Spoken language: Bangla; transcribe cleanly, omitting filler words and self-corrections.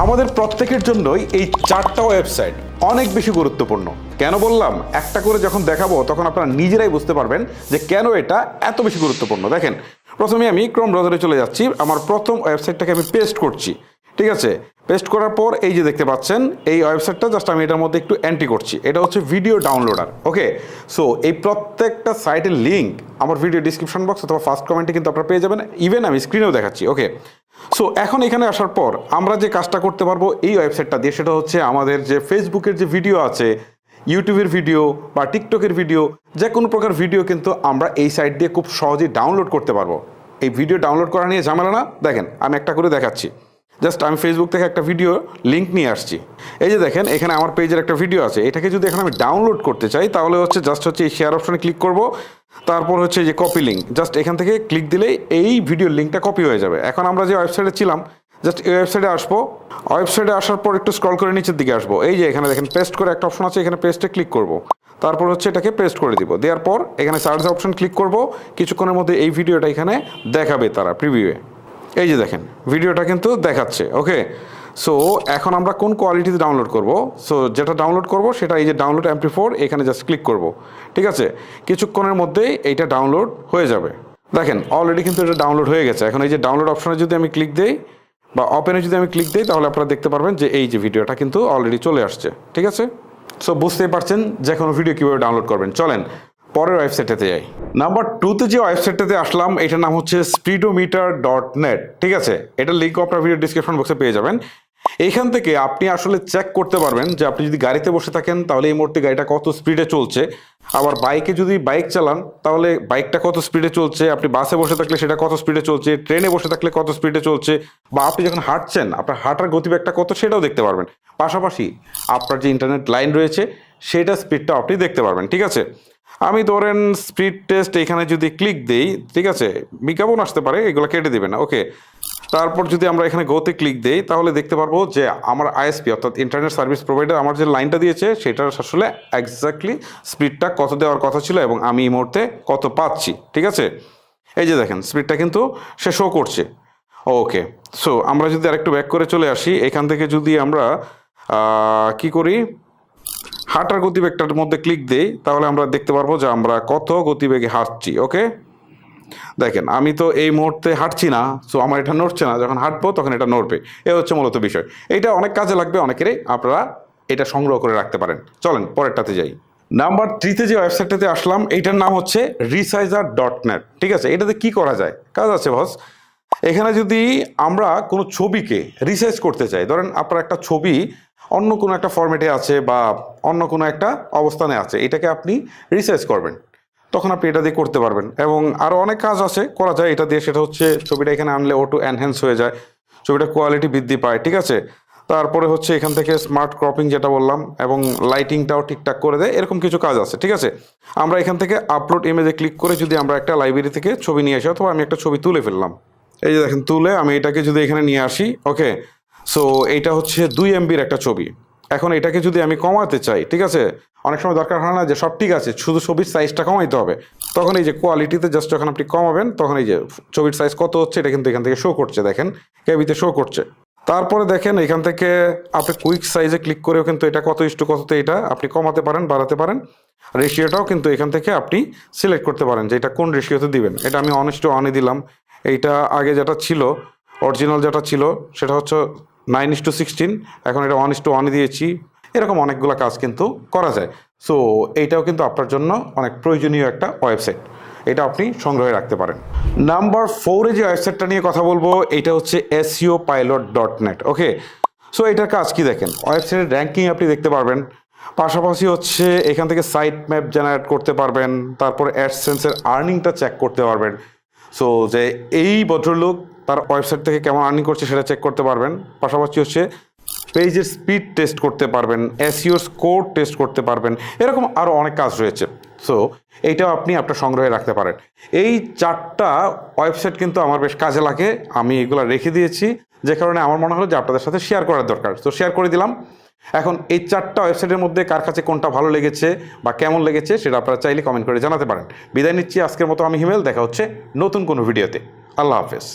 আমাদের প্রত্যেকের জন্যই এই 4টা ওয়েবসাইট অনেক বেশি গুরুত্বপূর্ণ। কেন বললাম, একটা করে যখন দেখাবো তখন আপনারা নিজেরাই বুঝতে পারবেন যে কেন এটা এত বেশি গুরুত্বপূর্ণ। দেখেন, প্রথমে আমি ক্রোম ব্রাউজারে চলে যাচ্ছি, আমার প্রথম ওয়েবসাইটটাকে আমি পেস্ট করছি। ঠিক আছে, পেস্ট করার পর এই যে দেখতে পাচ্ছেন এই ওয়েবসাইটটা, জাস্ট আমি এটার মধ্যে একটু এন্ট্রি করছি। এটা হচ্ছে ভিডিও ডাউনলোডার। ওকে, সো এই প্রত্যেকটা সাইটের লিঙ্ক আমার ভিডিও ডিসক্রিপশন বক্স অথবা ফার্স্ট কমেন্টে কিন্তু আপনারা পেয়ে যাবেন, ইভেন আমি স্ক্রিনেও দেখাচ্ছি। ওকে, সো এখন এখানে আসার পর আমরা যে কাজটা করতে পারবো এই ওয়েবসাইটটা দিয়ে, সেটা হচ্ছে আমাদের যে ফেসবুকের যে ভিডিও আছে, ইউটিউবের ভিডিও বা টিকটকের ভিডিও, যে কোনো প্রকার ভিডিও কিন্তু আমরা এই সাইট দিয়ে খুব সহজেই ডাউনলোড করতে পারবো। এই ভিডিও ডাউনলোড করা নিয়ে ঝামেলা না। দেখেন, আমি একটা করে দেখাচ্ছি। জাস্ট আমি ফেসবুক থেকে একটা ভিডিও লিঙ্ক নিয়ে আসছি। এই যে দেখেন, এখানে আমার পেজের একটা ভিডিও আছে। এটাকে যদি এখন আমি ডাউনলোড করতে চাই তাহলে হচ্ছে জাস্ট হচ্ছে এই শেয়ার অপশনে ক্লিক করব, তারপর হচ্ছে যে কপি লিঙ্ক, জাস্ট এখান থেকে ক্লিক দিলেই এই ভিডিও লিঙ্কটা কপি হয়ে যাবে। এখন আমরা যে ওয়েবসাইটে ছিলাম, জাস্ট এই ওয়েবসাইটে আসবো। ওয়েবসাইটে আসার পর একটু স্ক্রল করে নিচের দিকে আসবো। এই যে এখানে দেখেন পেস্ট করে একটা অপশন আছে, এখানে পেস্টে ক্লিক করব। তারপর হচ্ছে এটাকে পেস্ট করে দিব। দেওয়ার পর এখানে সার্চ অপশন ক্লিক করব। কিছুক্ষণের মধ্যে এই ভিডিওটা এখানে দেখাবে তারা প্রিভিউয়ে। এই যে দেখেন, ভিডিওটা কিন্তু দেখাচ্ছে। ওকে, সো এখন আমরা কোন কোয়ালিটিতে ডাউনলোড করব? সো যেটা ডাউনলোড করব সেটা এই যে ডাউনলোড MP4, এখানে জাস্ট ক্লিক করব। ঠিক আছে, কিছুক্ষণের মধ্যেই এইটা ডাউনলোড হয়ে যাবে। দেখেন, অলরেডি কিন্তু এটা ডাউনলোড হয়ে গেছে। এখন এই যে ডাউনলোড অপশনে যদি আমি ক্লিক দিই বা ওপেনে যদি আমি ক্লিক দিই, তাহলে আপনারা দেখতে পারবেন যে এই যে ভিডিওটা কিন্তু অলরেডি চলে আসছে। ঠিক আছে, সো বুঝতেই পারছেন যে কোনো ভিডিও কীভাবে ডাউনলোড করবেন। চলেন পরের ওয়েবসাইটেতে যাই। নাম্বার 2তে যে ওয়েবসাইটটাতে আসলাম, এটার নাম হচ্ছে speedometer.net। ঠিক আছে, এটার লিঙ্ক আপনার ভিডিও ডিসক্রিপশন বক্সে পেয়ে যাবেন। এইখান থেকে আপনি আসলে চেক করতে পারবেন যে আপনি যদি গাড়িতে বসে থাকেন তাহলে এই মুহূর্তে গাড়িটা কত স্পিডে চলছে, আবার বাইকে যদি বাইক চালান তাহলে বাইকটা কত স্পিডে চলছে, আপনি বাসে বসে থাকলে সেটা কত স্পিডে চলছে, ট্রেনে বসে থাকলে কত স্পিডে চলছে, বা আপনি যখন হাঁটছেন আপনার হাঁটার গতিবেগটা কত সেটাও দেখতে পারবেন। পাশাপাশি আপনার যে ইন্টারনেট লাইন রয়েছে সেটা স্পিডটাও আপনি দেখতে পারবেন। ঠিক আছে, আমি ধরেন স্পিড টেস্ট এখানে যদি ক্লিক দিই, ঠিক আছে, বিজ্ঞাপন আসতে পারে, এগুলো কেটে দেবেন না। ওকে, তারপর যদি আমরা এখানে গোতে ক্লিক দিই তাহলে দেখতে পারবো যে আমার আইএসপি অর্থাৎ ইন্টারনেট সার্ভিস প্রোভাইডার আমার যে লাইনটা দিয়েছে সেটার আসলে এক্স্যাক্টলি স্পিডটা কত দেওয়ার কথা ছিল এবং আমি এই মুহূর্তে কত পাচ্ছি। ঠিক আছে, এই যে দেখেন স্পিডটা কিন্তু সে শো করছে। ওকে, সো আমরা যদি আরেকটু ব্যাক করে চলে আসি, এখান থেকে যদি আমরা কি করি, হাঁটার গতিবেগটার মধ্যে ক্লিক দেই তাহলে আমরা দেখতে পারবো যে আমরা কত গতিবেগে হাঁটছি। ওকে, দেখেন আমি তো এই মুহূর্তে হাঁটছি না, সো আমার এটা নড়ছে না, যখন হাঁটবো তখন এটা নড়বে। এ হচ্ছে মূলত বিষয়। এটা অনেক কাজে লাগবে অনেকেরই, আপনারা এটা সংগ্রহ করে রাখতে পারেন। চলেন পরেরটাতে যাই। নাম্বার 3তে যে ওয়েবসাইটটাতে আসলাম, এইটার নাম হচ্ছে resizer.net। ঠিক আছে, এটাতে কি করা যায়? কাজ আছে বস। এখানে যদি আমরা কোনো ছবিকে রিসাইজ করতে চাই, ধরেন আপনার একটা ছবি অন্য কোনো একটা ফরম্যাটে আছে বা অন্য কোনো একটা অবস্থানে আছে, এটাকে আপনি রিসাইজ করবেন, তখন আপনি এটা দিয়ে করতে পারবেন। এবং আরও অনেক কাজ আছে করা যায় এটা দিয়ে, সেটা হচ্ছে ছবিটা এখানে আনলে অটো এনহ্যান্স হয়ে যায়, ছবিটার কোয়ালিটি বৃদ্ধি পায়। ঠিক আছে, তারপরে হচ্ছে এখান থেকে স্মার্ট ক্রপিং যেটা বললাম, এবং লাইটিংটাও ঠিকঠাক করে দেয়, এরকম কিছু কাজ আছে। ঠিক আছে, আমরা এখান থেকে আপলোড ইমেজে ক্লিক করে যদি আমরা একটা লাইব্রেরি থেকে ছবি নিয়ে আসি, অথবা আমি একটা ছবি তুলে ফেললাম, এই যে দেখেন তুলে আমি এটাকে যদি এখানে নিয়ে আসি, ওকে, সো এইটা হচ্ছে 2 MBর একটা ছবি। এখন এটাকে যদি আমি কমাতে চাই, ঠিক আছে, অনেক সময় দরকার হয় না যে সব ঠিক আছে, শুধু ছবির সাইজটা কমাইতে হবে, তখন এই যে কোয়ালিটিতে জাস্ট যখন আপনি কমাবেন তখন এই যে ছবির সাইজ কত হচ্ছে এটা কিন্তু এখান থেকে শো করছে। দেখেন কেবিতে শো করছে। তারপরে দেখেন এখান থেকে আপনি কুইক সাইজে ক্লিক করেও কিন্তু এটা কত ইস্টু কততে এটা আপনি কমাতে পারেন, বাড়াতে পারেন। রেশিওটাও কিন্তু এখান থেকে আপনি সিলেক্ট করতে পারেন যে এটা কোন রেশিওতে দিবেন। এটা আমি অনেস্ট অনে দিলাম। এইটা আগে যেটা ছিল, অরিজিনাল যেটা ছিল সেটা হচ্ছে 9:16, এখন এটা 1:1 দিয়েছি। এরকম অনেকগুলো কাজ কিন্তু করা যায়। সো এইটাও কিন্তু আপনার জন্য অনেক প্রয়োজনীয় একটা ওয়েবসাইট, এটা আপনি সংগ্রহে রাখতে পারেন। নাম্বার 4-এ যে ওয়েবসাইটটা নিয়ে কথা বলবো এটা হচ্ছে SEOpilot.net। ওকে, সো এটার কাজ কি দেখেন, ওয়েবসাইটের র্যাঙ্কিং আপনি দেখতে পারবেন, পাশাপাশি হচ্ছে এখান থেকে সাইট ম্যাপ জেনারেট করতে পারবেন, তারপরে অ্যাডসেন্সের আর্নিংটা চেক করতে পারবেন। সো যে এই ভদ্রলোক তার ওয়েবসাইট থেকে কেমন আর্নিং করছে সেটা চেক করতে পারবেন। পাশাপাশি হচ্ছে পেজের স্পিড টেস্ট করতে পারবেন, SEO স্কোর টেস্ট করতে পারবেন, এরকম আরও অনেক কাজ রয়েছে। সো এইটাও আপনি আপনার সংগ্রহে রাখতে পারেন। এই 4টা ওয়েবসাইট কিন্তু আমার বেশ কাজে লাগে, আমি এগুলো রেখে দিয়েছি, যে কারণে আমার মনে হলো যে আপনাদের সাথে শেয়ার করার দরকার, তো শেয়ার করে দিলাম। এখন এই 4টা ওয়েবসাইটের মধ্যে কার কাছে কোনটা ভালো লেগেছে বা কেমন লেগেছে সেটা আপনারা চাইলে কমেন্ট করে জানাতে পারেন। বিদায় নিচ্ছি আজকের মতো, আমি হিমেল। দেখা হচ্ছে নতুন কোনো ভিডিওতে। আল্লাহ হাফেজ।